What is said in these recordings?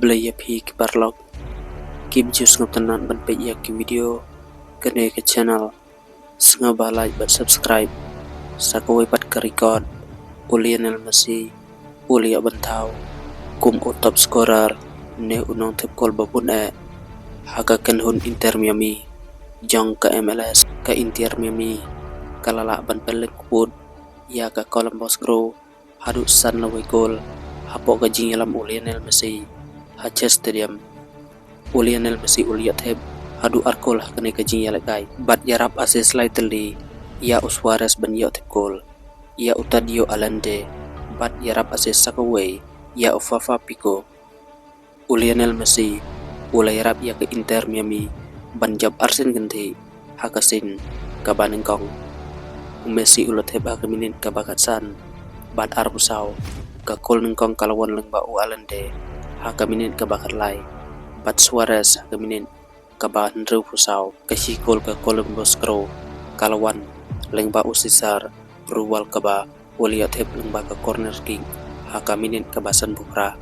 Oblaya phi kibarlok kim jus ngatanan ban pe ya ki video kene ke channel senga ba like but subscribe sakawai pat ka record Lionel Messi ulia bantau kum o top scorer ne unong tep kol babun haka kan hun Inter Miami jong ka MLS ka Inter Miami kalala ban pelek pun ya ka Columbus Crew hadu san lawai gol hapo ka jingalam Lionel Messi hacha stadium Lionel Messi ulia tep hadu arkol hakane ka jingal kai bat yarap asis slightly ya Suarez ban yo tep gol ya Utadio Alande bat yarap asis sakaway ya Fafa Pico Lionel Messi ulai yarap ya ke Inter Miami ban jab Arsen ganti hakasin kabaning kong Messi ulat heba keminin kabakatsan bat arbusau ka kol ningkong kalawan lengba Alande hakaminin kabakat lai bat Suarez hakaminin kabahan rufusau kasi kol ka Columbus Crew kalawan lengba Cesar ruwal kaba uliat heb lengba ka corner kick hakaminin kabasan bukra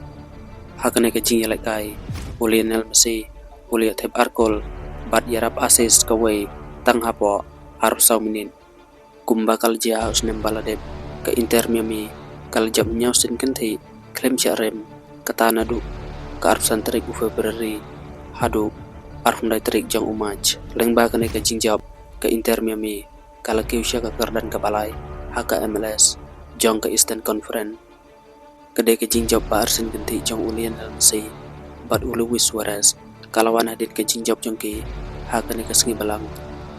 hakane ka jingal kai Lionel Messi uliat heb arkol bat yarap asis kawai tang hapo arusau minin kumbakal jia us nembaladep ke Inter Miami kal jam nyausin kenti klaim rem katana du ka arusan terik Februari hadu arhundai terik jang umaj lengba kane ka jingjab ke Inter Miami kala kiusya ka kardan ka balai haka MLS jong ke Eastern Conference kede ke jingjab ba arsen kenti jong Lionel Messi bat Luis Suarez kalawan hadit ke jingjab jong ki haka ne ka sengi balang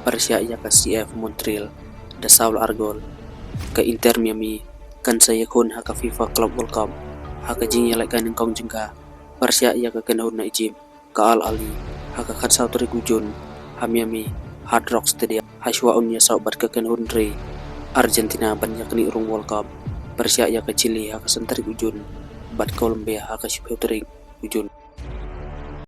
Persia ya ka CF Montreal da Saul Argol ke Inter Miami kan saya kun haka FIFA Club World Cup haka jingyal kan kong jengka Persia ya ka kenahun na Egypt ka Al Ali haka kat South Ujun Miami Hard Rock Stadium haswa unya saubat ke kenahun re Argentina banyak ni urung World Cup Persia ya ka Chile haka Santarik Ujun bat Colombia haka Syuterik Ujun